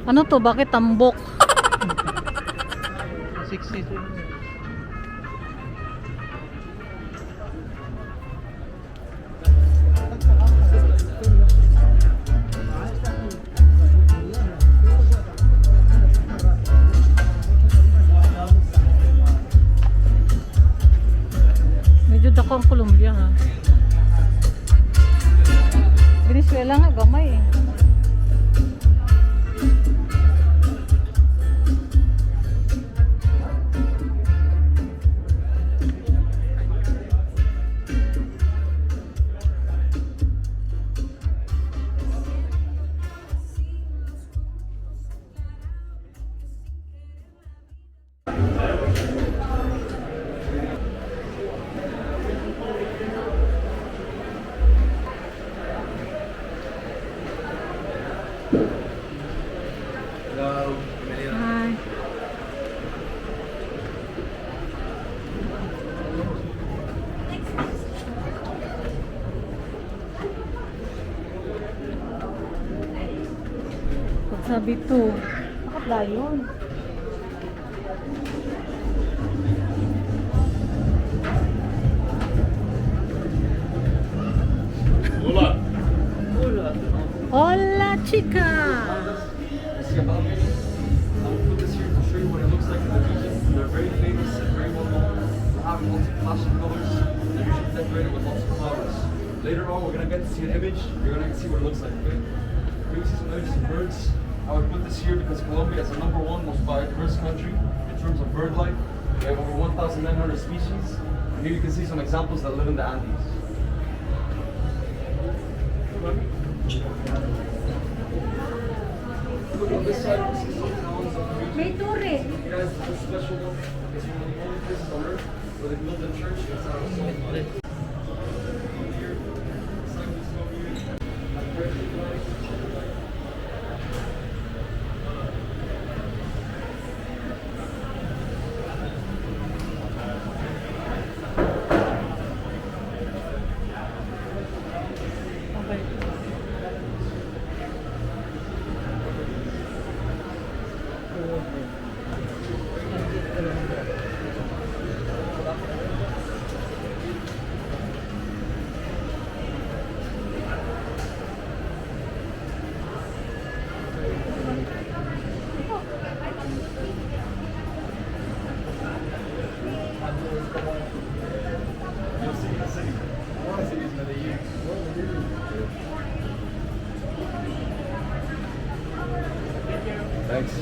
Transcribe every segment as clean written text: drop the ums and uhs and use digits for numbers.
Ano to? Bakit tambok? 62. Medyo dako ang Colombia ha. Venezuela nga gamay eh. Hi. Pag sabi to, bakit layon? Hola. Hola. Hola, chica! I'll put this here to show you what it looks like in the region. They're very famous and very well known for having lots of flashing colors. They're usually decorated with lots of flowers. Later on, we're gonna get to see an image. You're gonna see what it looks like. Okay? Here you see some images of birds. I would put this here because Colombia is the #1 most biodiverse country in terms of bird life. We have over 1,900 species. And here you can see some examples that live in the Andes. Look on this side, we see some towns of the region. May tourist. You guys, this is a special one. It's one of the only places on earth where they built a church inside of salt on it. Here, beside this over here, that's very nice. Thanks.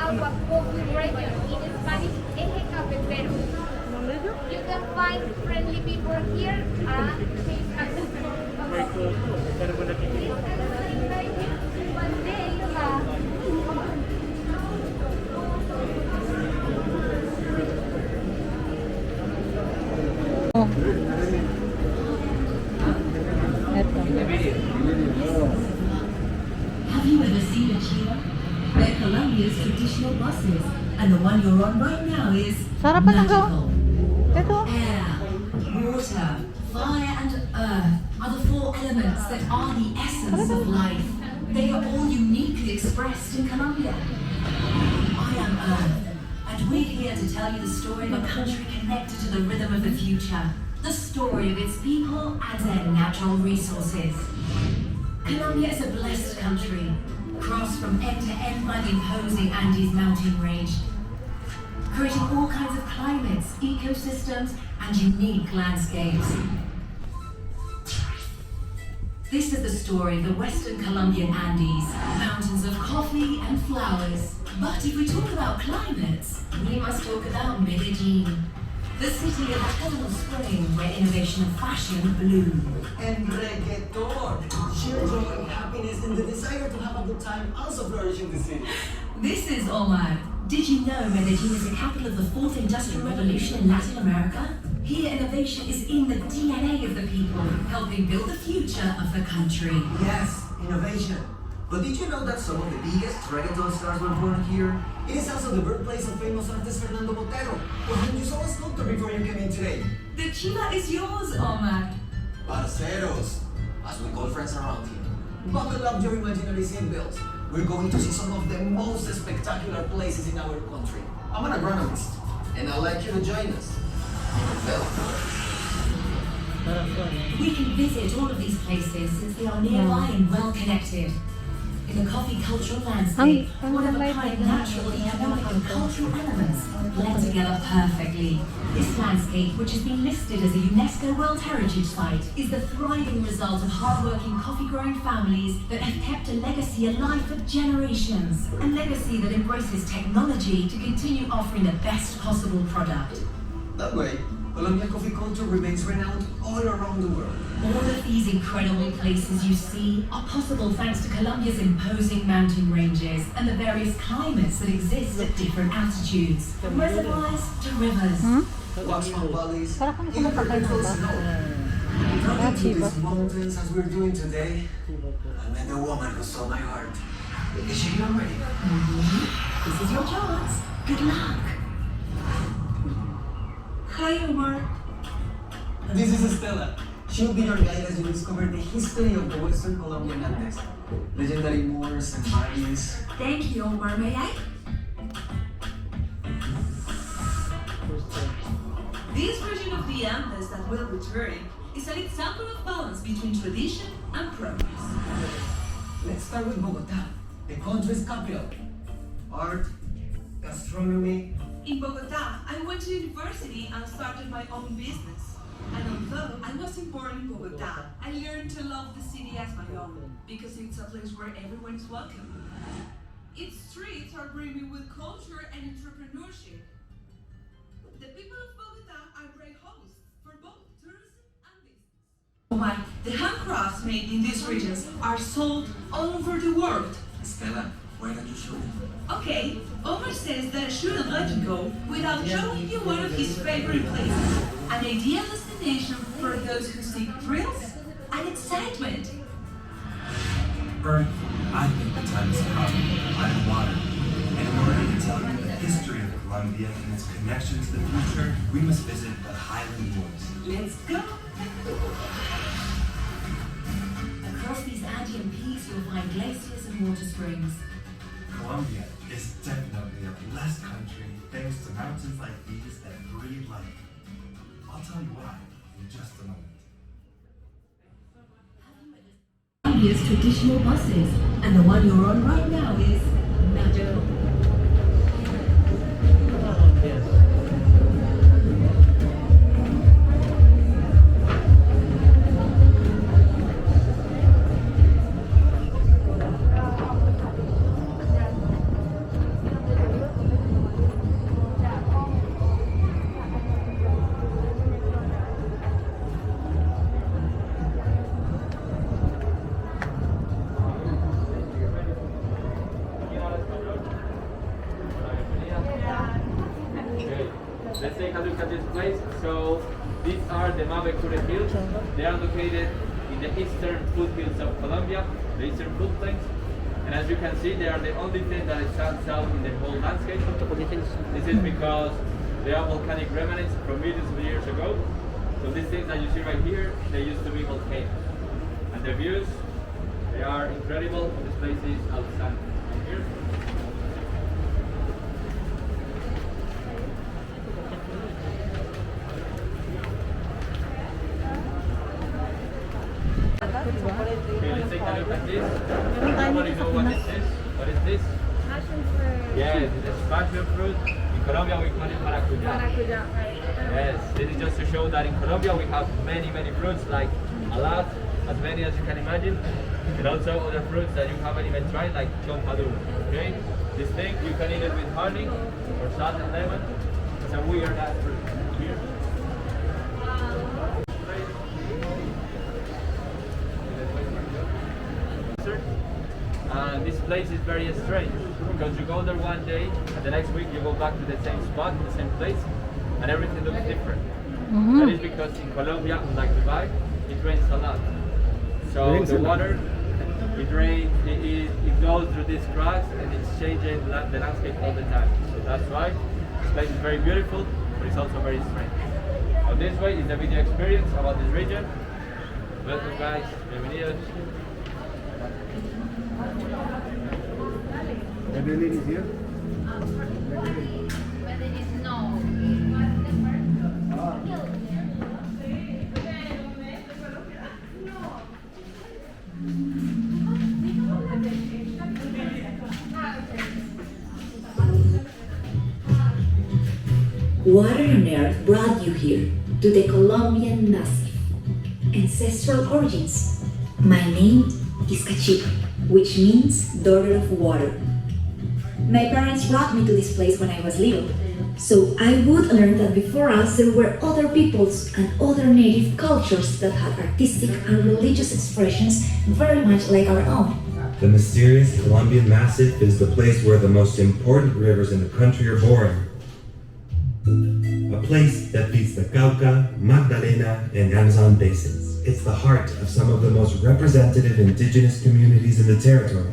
Agua region in Spanish, Eje Cafetero. You can find friendly people here and Have you ever seen a cheetah? They're Colombia's traditional buses, and the one you're on right now is Sarap pa lang daw. magical. Ito. Air, water, fire, and earth are the four elements that are the essence of life. They are all uniquely expressed in Colombia. I am Earth, and we're here to tell you the story of a country connected to the rhythm of the future, the story of its people and their natural resources. Colombia is a blessed country, crossed from end to end by the imposing Andes mountain range, creating all kinds of climates, ecosystems, and unique landscapes. This is the story of the Western Colombian Andes, mountains of coffee and flowers. But if we talk about climates, we must talk about Medellin, the city of eternal spring where innovation and fashion bloom. And reggaeton, share joy and happiness and the desire to have a good time also flourish in the city. This is Omar. Did you know Medellin is the capital of the fourth industrial revolution in Latin America? Here, innovation is in the DNA of the people, helping build the future of the country. Yes, innovation. But did you know that some of the biggest reggaeton stars were born here? It is also the birthplace of famous artist Fernando Botero, for whom you saw a sculpture before you came in today. The chiva is yours, Omar. Parceros, as we call friends around here. Buckle up your imaginary seatbelts. We're going to see some of the most spectacular places in our country. I'm an agronomist, and I'd like you to join us. We can visit all of these places since they are nearby and well connected. In the coffee cultural landscape, one of a kind natural, economic and cultural elements blend together perfectly. This landscape, which has been listed as a UNESCO World Heritage Site, is the thriving result of hard-working coffee-growing families that have kept a legacy alive for generations. A legacy that embraces technology to continue offering the best possible product. That way, Colombian coffee culture remains renowned all around the world. All of these incredible places you see are possible thanks to Colombia's imposing mountain ranges and the various climates that exist at different altitudes, from reservoirs to rivers. Waxman valleys, Para kang even kumakain perpetual ba? snow. Driving through these mountains as we're doing today, I met the woman who stole my heart. Is she here already? This is your chance. Good luck. Hi, Omar. This is Estela. She'll be your guide as you discover the history of the Western Colombian Andes. Legendary Moors and valleys. Thank you, Omar. May I? This version of the Andes that we'll be touring is an example of balance between tradition and progress. Let's start with Bogota, the country's capital. Art, gastronomy. In Bogota, I went to university and started my own business. And although I wasn't born in Bogota, I learned to love the city as my own because it's a place where everyone is welcome. Its streets are brimming with culture and entrepreneurship. The people of Bogota are great hosts for both tourism and business. Omar, the handcrafts made in these regions are sold all over the world. Estela, why don't you show them? Okay, Omar says that I shouldn't let you go without showing you one of his favorite places. An ideal destination for those who seek thrills and excitement. Earth, I think the time has come. I'm water. And in order to tell you the history of Colombia and its connection to the future, we must visit the Highland Woods. Let's go! Across these Andean peaks, you'll find glaciers and water springs. Colombia is definitely a blessed country thanks to mountains like these that breathe life. I'll tell you why in just a moment. Colombia's traditional buses, and the one you're on right now is magical. Let's take a look at this place. So these are the Mavic Pro Hills. They are located in the eastern foothills of Colombia, the eastern footplains. And as you can see, they are the only thing that stands out in the whole landscape. This is because they are volcanic remnants from millions of years ago. So these things that you see right here, they used to be volcanoes. And the views, they are incredible. This place is outstanding. Here. Okay, let's take a look at this. Everybody know what this is? What is this? Passion fruit. Yes, it is passion fruit. In Colombia we call it maracuja. Maracuja, right? Yes, this is just to show that in Colombia we have many fruits, like a lot, as many as you can imagine. And also other fruits that you haven't even tried, like chontaduro. Okay? This thing, you can eat it with honey or salt and lemon. It's a weird ass fruit. Here. And this place is very strange because you go there one day and the next week you go back to the same spot, the same place, and everything looks different. That is because in Colombia, unlike Dubai, it rains a lot. So the water, it rains, it goes through these cracks and it's changing the landscape all the time. So that's why this place is very beautiful, but it's also very strange. So this way is the video experience about this region. Welcome guys, bienvenidos. Water and earth brought you here to the Colombian massive. Ancestral origins. My name is Cachipa, which means daughter of water. My parents brought me to this place when I was little, so I would learn that before us there were other peoples and other native cultures that had artistic and religious expressions very much like our own. The mysterious Colombian Massif is the place where the most important rivers in the country are born. A place that feeds the Cauca, Magdalena, and Amazon basins. It's the heart of some of the most representative indigenous communities in the territory.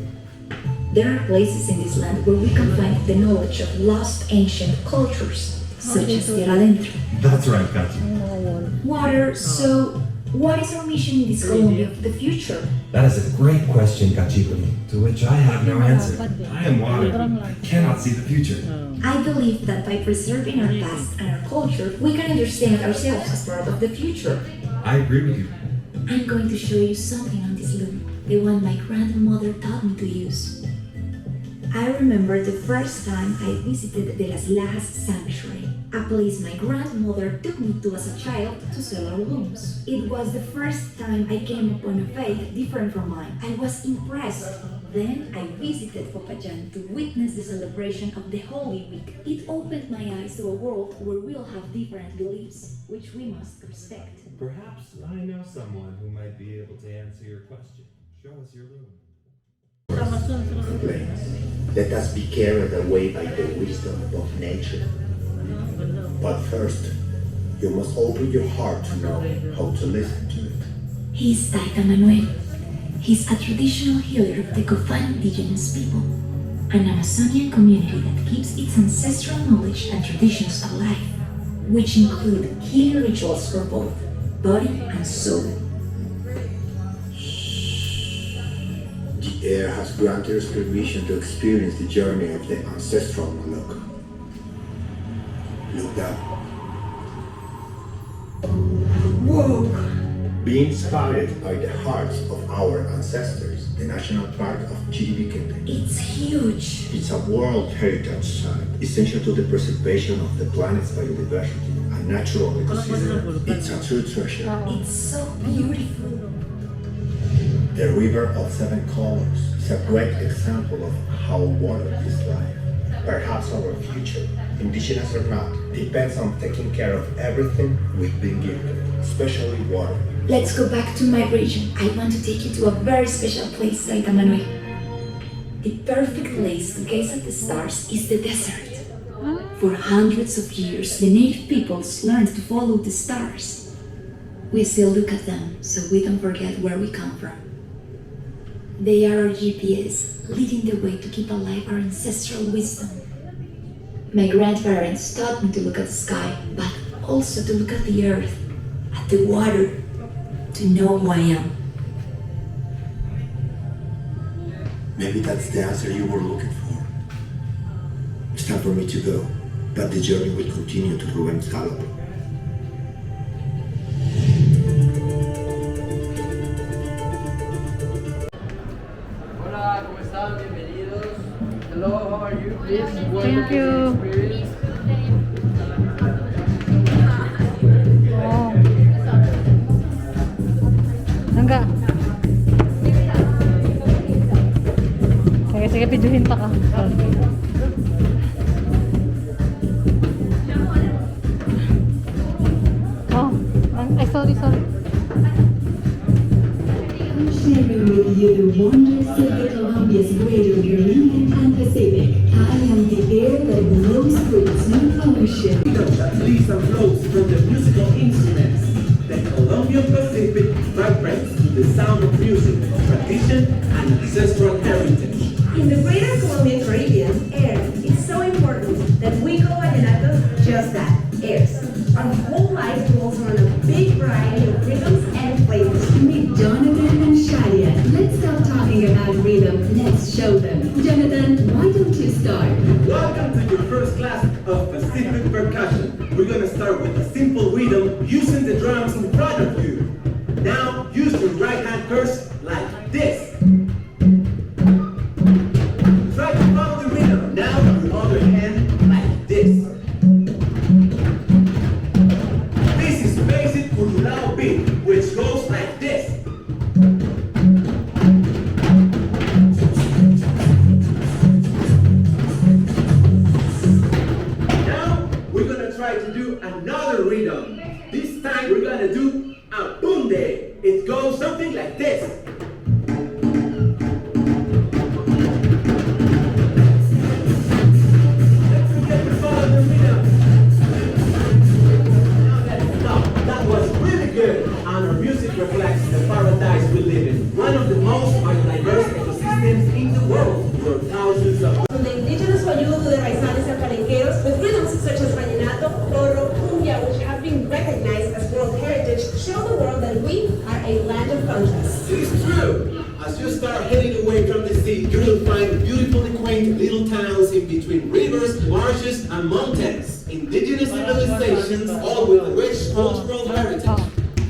There are places in this land where we can find the knowledge of lost ancient cultures, such as Tierra Adentro. That's right, Kachi. Water, so what is our mission in this Colombia of the future? That is a great question, Cachipani, to which I have no answer. I am water. I cannot see the future. I believe that by preserving our past and our culture, we can understand ourselves as part of the future. I agree with you. I'm going to show you something on this loom, the one my grandmother taught me to use. I remember the first time I visited the Las Lajas Sanctuary, a place my grandmother took me to as a child to sell our looms. It was the first time I came upon a faith different from mine. I was impressed. Then I visited Popayán to witness the celebration of the Holy Week. It opened my eyes to a world where we'll have different beliefs, which we must respect. Perhaps I know someone who might be able to answer your question. Show us your loom. Let us be carried away by the wisdom of nature. But first, you must open your heart to know how to listen to it. He's Taita Manuel. He's a traditional healer of the Cofán indigenous people, an Amazonian community that keeps its ancestral knowledge and traditions alive, which include healing rituals for both body and soul. The air has granted us permission to experience the journey of the ancestral Malok. Look down. Whoa! Be inspired by the hearts of our ancestors, the National Park of Chiribiquete. It's huge. It's a World Heritage Site, essential to the preservation of the planet's biodiversity and natural ecosystem. It's a true treasure. It's so beautiful. The River of Seven Colors is a great example of how water is life. Perhaps our future, indigenous or not, depends on taking care of everything we've been given, especially water. Let's go back to my region. I want to take you to a very special place, Taita Manuel. The perfect place to gaze at the stars is the desert. For hundreds of years, the native peoples learned to follow the stars. We still look at them, so we don't forget where we come from. They are our GPS, leading the way to keep alive our ancestral wisdom. My grandparents taught me to look at the sky, but also to look at the earth, at the water, to know who I am. Maybe that's the answer you were looking for. It's time for me to go, but the journey will continue to Ruben's Gallop. Hola, ¿cómo están? Bienvenidos. Hello, how are you? Please, Thank you. Oh. Hangga. Sige, sige, piduhin pa ka. Oh, ay, sorry. with you the wonders of the Colombia's greater Caribbean and Pacific. I am the air that blows through its new ocean. That leaves and flows from the musical instruments. The Colombian Pacific vibrates to the sound of music, tradition, and ancestral heritage. In the greater Colombian Caribbean, air is so important that we call vallenato just that, airs. Our whole life revolves around a big variety of rhythms and flavors. Meet Jonathan and Shadia. Let's stop talking about rhythm. Let's show them. Jonathan, why don't you start? Welcome to your first class of Pacific percussion. We're gonna start with a simple rhythm using the drums in front of you. Now use your right hand first like this. Try to follow the rhythm. Now your other hand like this. This is basic Curulao beat, which goes like this. Now we're gonna try to do another rhythm. This time we're gonna do a bunde. It goes something like this. Let's forget to follow the rhythm. Now let's stop. That was really good. And our music reflects the paradise we live in. One of the most diverse ecosystems in the world for thousands of From the indigenous Wayuu to the raizales and palenqueros, with rhythms such as vallenato, porro, cumbia, which have been recognized as World Heritage, show the world that we are a land of contrasts. It is true. As you start heading away from the sea, you will find beautifully quaint little towns in between rivers, marshes, and mountains. Indigenous civilizations, all with a rich cultural heritage.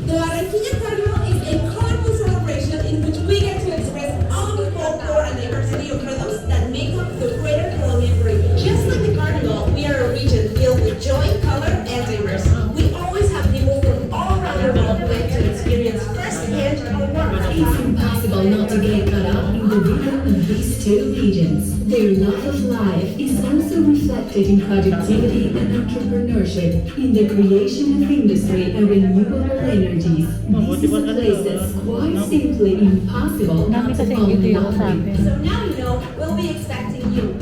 The Barranquilla Carnival is a colorful celebration in which we get to express all of the folklore and diversity of rhythms that make up the greater Colombian Caribbean. Just like the Carnival, we are a region filled with joy, color, and diversity. We always have people from all around the world who like to experience firsthand our wonder. It's impossible not to get caught up in the rhythm of these two regions. Their love of life is also reflected in productivity and entrepreneurship, in the creation of industry and renewable energies. This is a place that's quite simply impossible not to fall in love with. So now you know we'll be expecting you.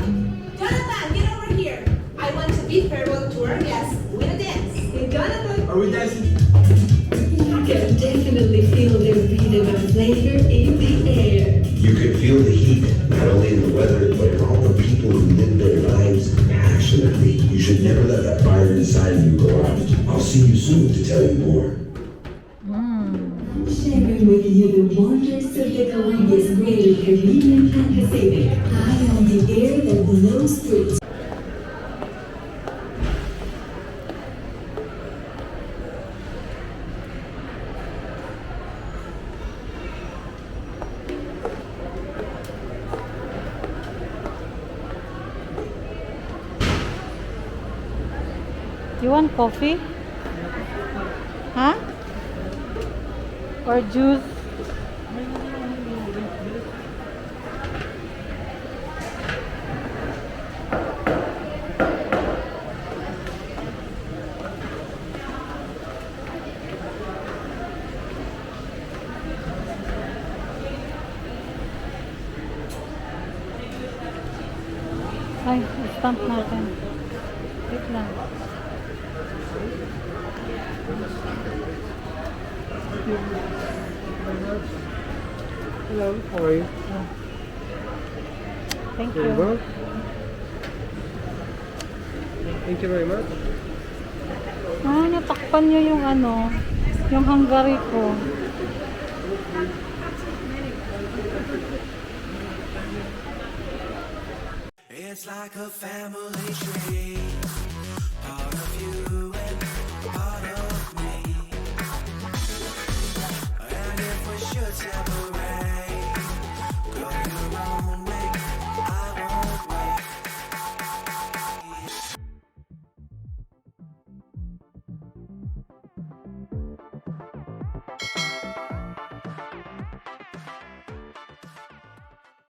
Jonathan, get over here. I want to be farewell to our guests with a dance. Hey, Jonathan. Are we dancing? You can definitely feel the rhythm and flavor in the air. You can feel the heat, not only in the weather, but in all the people who live their lives passionately. You should never let that fire inside you go out. I'll see you soon to tell you more. Sharing with you the wonders of the Colombia's greater Caribbean and Pacific. I am the air that blows through. You want coffee? Huh? Or juice? Ay, stamp natin. Wait lang. Hello, how are you? Thank Very you. well. Thank you very much. Ah, natakpan niyo yung ano, yung Hungary ko. It's like a family tree.